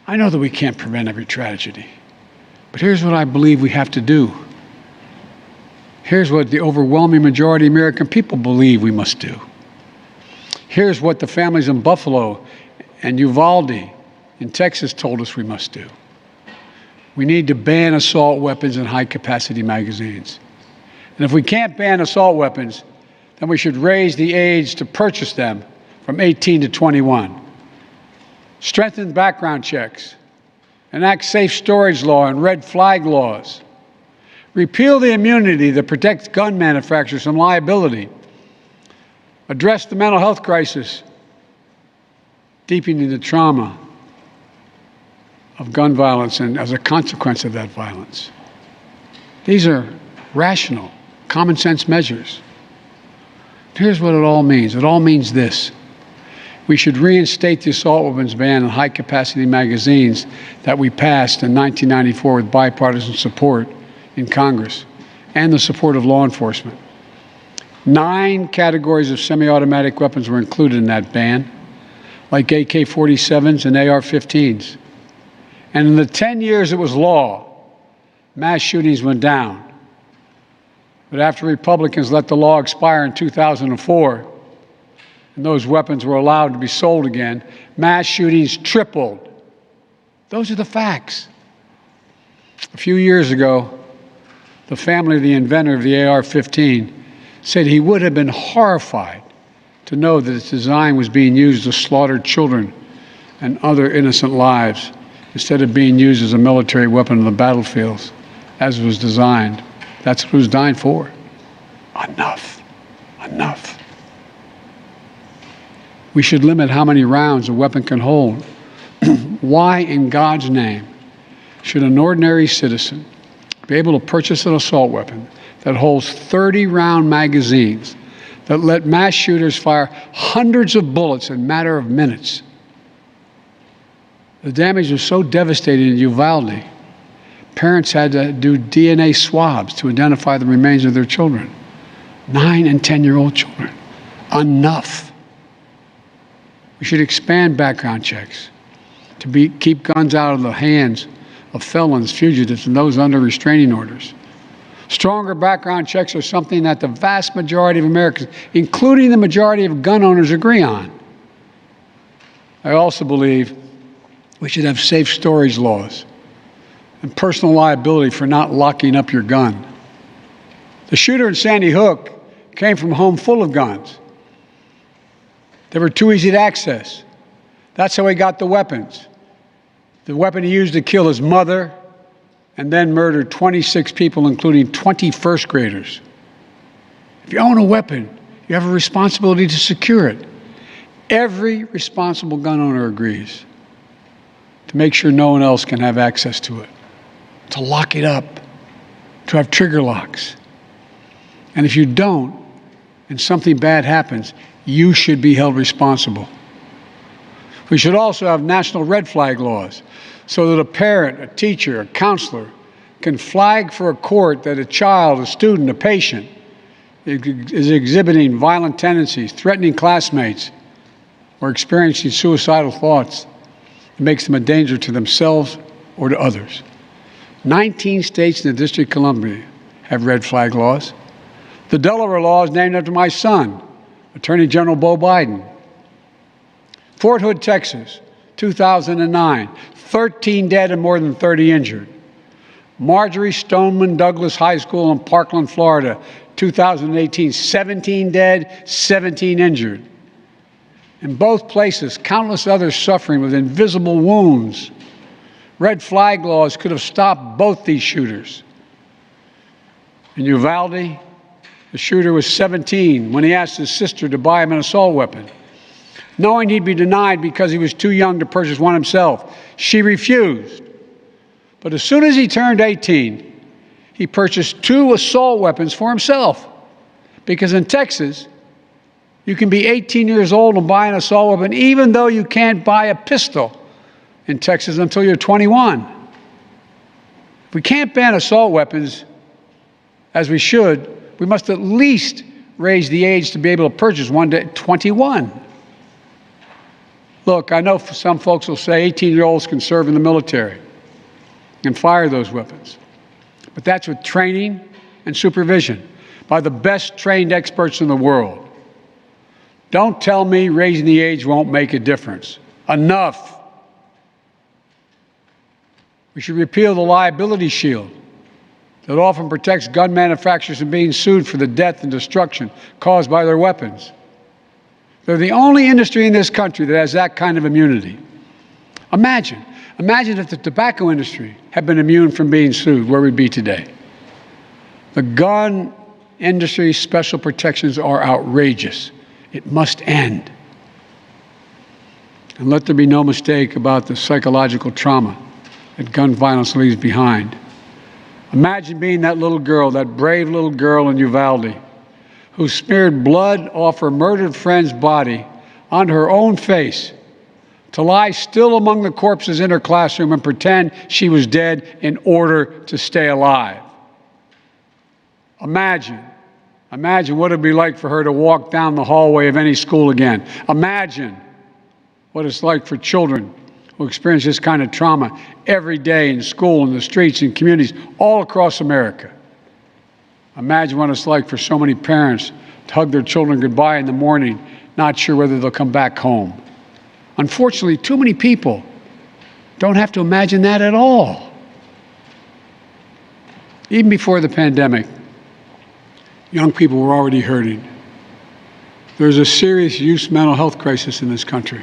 I know that we can't prevent every tragedy, but here's what I believe we have to do. Here's what the overwhelming majority of American people believe we must do. Here's what the families in Buffalo and Uvalde in Texas told us we must do. We need to ban assault weapons and high-capacity magazines. And if we can't ban assault weapons, then we should raise the age to purchase them from 18 to 21. Strengthen background checks, enact safe storage law and red flag laws, repeal the immunity that protects gun manufacturers from liability, address the mental health crisis, deepening the trauma of gun violence and as a consequence of that violence. These are rational, common sense measures. Here's what it all means. It all means this. We should reinstate the assault weapons ban on high-capacity magazines that we passed in 1994 with bipartisan support in Congress and the support of law enforcement. 9 categories of semi-automatic weapons were included in that ban, like AK-47s and AR-15s. And in the 10 years it was law, mass shootings went down. But after Republicans let the law expire in 2004, and those weapons were allowed to be sold again, mass shootings tripled. Those are the facts. A few years ago, the family of the inventor of the AR-15 said he would have been horrified to know that its design was being used to slaughter children and other innocent lives instead of being used as a military weapon on the battlefields, as it was designed. That's what it was designed for. Enough. Enough. We should limit how many rounds a weapon can hold. Why, in God's name, should an ordinary citizen be able to purchase an assault weapon that holds 30-round magazines that let mass shooters fire hundreds of bullets in a matter of minutes? The damage was so devastating in Uvalde, parents had to do DNA swabs to identify the remains of their children. 9 and 10-year-old children. Enough. We should expand background checks to keep guns out of the hands of felons, fugitives, and those under restraining orders. Stronger background checks are something that the vast majority of Americans, including the majority of gun owners, agree on. I also believe we should have safe storage laws and personal liability for not locking up your gun. The shooter in Sandy Hook came from a home full of guns. They were too easy to access. That's how he got the weapons. The weapon he used to kill his mother and then murdered 26 people, including 20 first graders. If you own a weapon, you have a responsibility to secure it. Every responsible gun owner agrees to make sure no one else can have access to it, to lock it up, to have trigger locks. And if you don't, and something bad happens, you should be held responsible. We should also have national red flag laws so that a parent, a teacher, a counselor can flag for a court that a child, a student, a patient is exhibiting violent tendencies, threatening classmates, or experiencing suicidal thoughts. It makes them a danger to themselves or to others. 19 states in the District of Columbia have red flag laws. The Delaware law is named after my son, Attorney General Beau Biden. Fort Hood, Texas, 2009, 13 dead and more than 30 injured. Marjorie Stoneman Douglas High School in Parkland, Florida, 2018, 17 dead, 17 injured. In both places, countless others suffering with invisible wounds. Red flag laws could have stopped both these shooters. In Uvalde, the shooter was 17 when he asked his sister to buy him an assault weapon. Knowing he'd be denied because he was too young to purchase one himself, she refused. But as soon as he turned 18, he purchased 2 assault weapons for himself. Because in Texas, you can be 18 years old and buy an assault weapon, even though you can't buy a pistol in Texas until you're 21. If we can't ban assault weapons, as we should, we must at least raise the age to be able to purchase one to 21. Look, I know some folks will say 18-year-olds can serve in the military and fire those weapons. But that's with training and supervision by the best trained experts in the world. Don't tell me raising the age won't make a difference. Enough. We should repeal the liability shield that often protects gun manufacturers from being sued for the death and destruction caused by their weapons. They're the only industry in this country that has that kind of immunity. Imagine if the tobacco industry had been immune from being sued, where we'd be today. The gun industry's special protections are outrageous. It must end. And let there be no mistake about the psychological trauma that gun violence leaves behind. Imagine being that little girl, that brave little girl in Uvalde, who smeared blood off her murdered friend's body onto her own face to lie still among the corpses in her classroom and pretend she was dead in order to stay alive. Imagine what it'd be like for her to walk down the hallway of any school again. Imagine what it's like for children who experience this kind of trauma every day in school, in the streets, in communities all across America. Imagine what it's like for so many parents to hug their children goodbye in the morning, not sure whether they'll come back home. Unfortunately, too many people don't have to imagine that at all. Even before the pandemic, young people were already hurting. There's a serious youth mental health crisis in this country.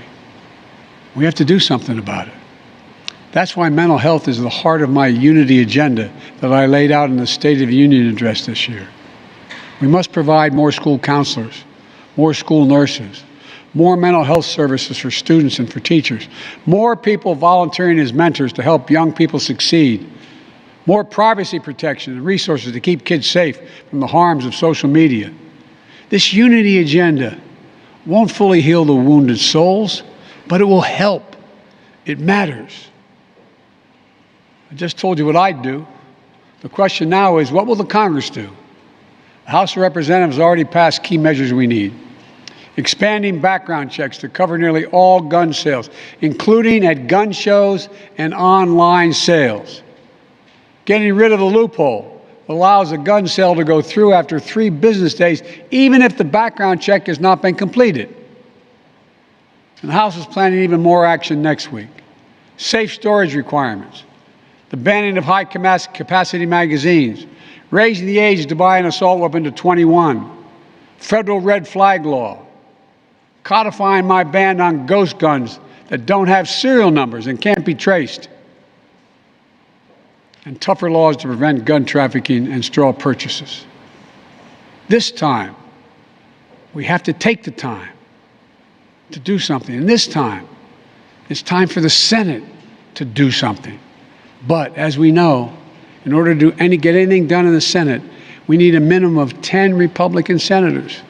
We have to do something about it. That's why mental health is the heart of my unity agenda that I laid out in the State of the Union address this year. We must provide more school counselors, more school nurses, more mental health services for students and for teachers, more people volunteering as mentors to help young people succeed, more privacy protection and resources to keep kids safe from the harms of social media. This unity agenda won't fully heal the wounded souls, but it will help. It matters. I just told you what I'd do. The question now is, what will the Congress do? The House of Representatives has already passed key measures we need. Expanding background checks to cover nearly all gun sales, including at gun shows and online sales. Getting rid of the loophole that allows a gun sale to go through after 3 business days, even if the background check has not been completed. And the House is planning even more action next week. Safe storage requirements, the banning of high-capacity magazines, raising the age to buy an assault weapon to 21, federal red flag law, codifying my ban on ghost guns that don't have serial numbers and can't be traced, and tougher laws to prevent gun trafficking and straw purchases. This time, we have to take the time to do something. And this time, it's time for the Senate to do something. But as we know, in order to get anything done in the Senate, we need a minimum of 10 Republican senators.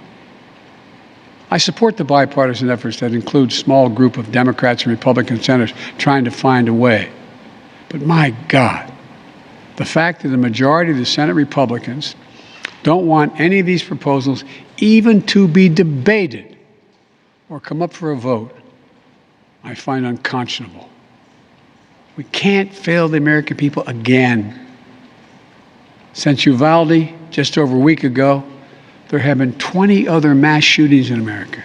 I support the bipartisan efforts that include a small group of Democrats and Republican senators trying to find a way. But my God, the fact that the majority of the Senate Republicans don't want any of these proposals even to be debated or come up for a vote, I find unconscionable. We can't fail the American people again. Since Uvalde, just over a week ago, there have been 20 other mass shootings in America,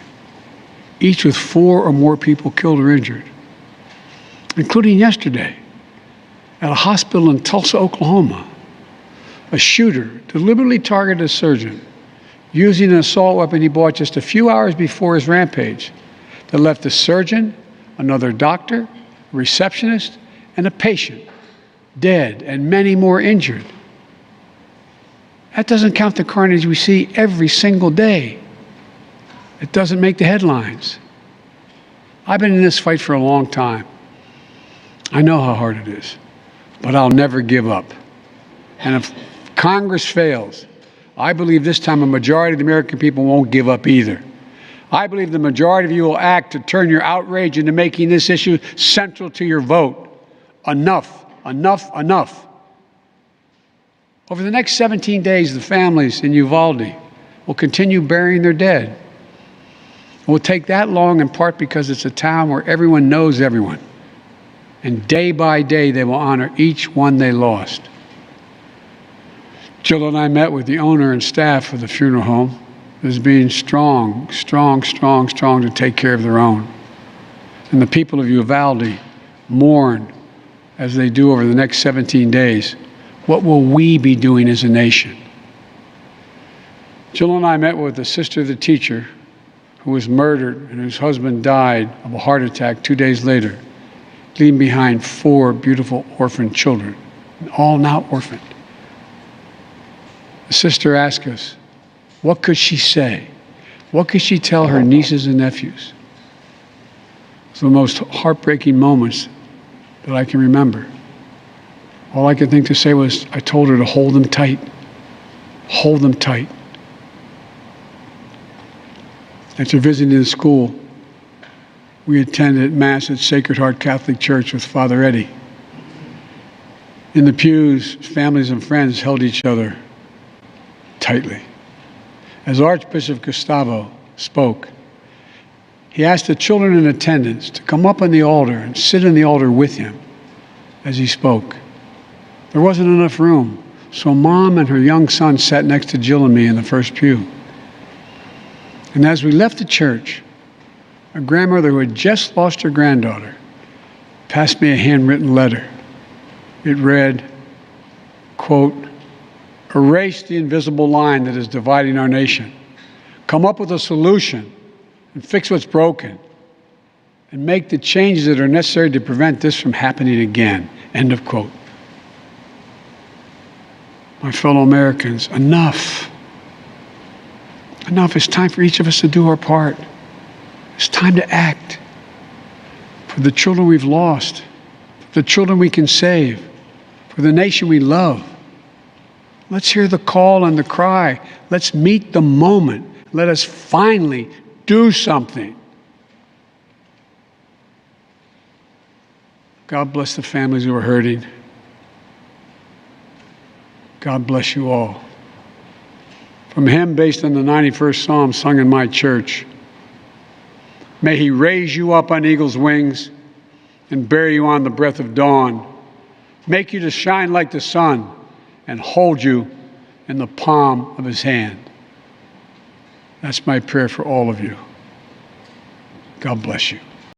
each with 4 or more people killed or injured, including yesterday at a hospital in Tulsa, Oklahoma. A shooter deliberately targeted a surgeon using an assault weapon he bought just a few hours before his rampage that left a surgeon, another doctor, a receptionist, and a patient dead and many more injured. That doesn't count the carnage we see every single day. It doesn't make the headlines. I've been in this fight for a long time. I know how hard it is, but I'll never give up. And if Congress fails, I believe this time a majority of the American people won't give up either. I believe the majority of you will act to turn your outrage into making this issue central to your vote. Enough, enough, enough. Over the next 17 days, the families in Uvalde will continue burying their dead. It will take that long in part because it's a town where everyone knows everyone. And day by day, they will honor each one they lost. Jill and I met with the owner and staff of the funeral home as being strong to take care of their own. And the people of Uvalde mourn as they do over the next 17 days. What will we be doing as a nation? Jill and I met with the sister of the teacher who was murdered and whose husband died of a heart attack 2 days later, leaving behind 4 beautiful orphan children, all now orphaned. The sister asked us, what could she say? What could she tell her nieces and nephews? It's the most heartbreaking moments that I can remember. All I could think to say was, I told her to hold them tight. Hold them tight. After visiting the school, we attended Mass at Sacred Heart Catholic Church with Father Eddie. In the pews, families and friends held each other tightly. As Archbishop Gustavo spoke, he asked the children in attendance to come up on the altar and sit in the altar with him as he spoke. There wasn't enough room, so Mom and her young son sat next to Jill and me in the first pew. And as we left the church, a grandmother who had just lost her granddaughter passed me a handwritten letter. It read, quote, erase the invisible line that is dividing our nation. Come up with a solution and fix what's broken and make the changes that are necessary to prevent this from happening again. End of quote. My fellow Americans, enough. Enough. It's time for each of us to do our part. It's time to act for the children we've lost, for the children we can save, for the nation we love. Let's hear the call and the cry. Let's meet the moment. Let us finally do something. God bless the families who are hurting. God bless you all. From a hymn based on the 91st Psalm sung in my church. May he raise you up on eagle's wings and bear you on the breath of dawn. Make you to shine like the sun and hold you in the palm of his hand. That's my prayer for all of you. God bless you.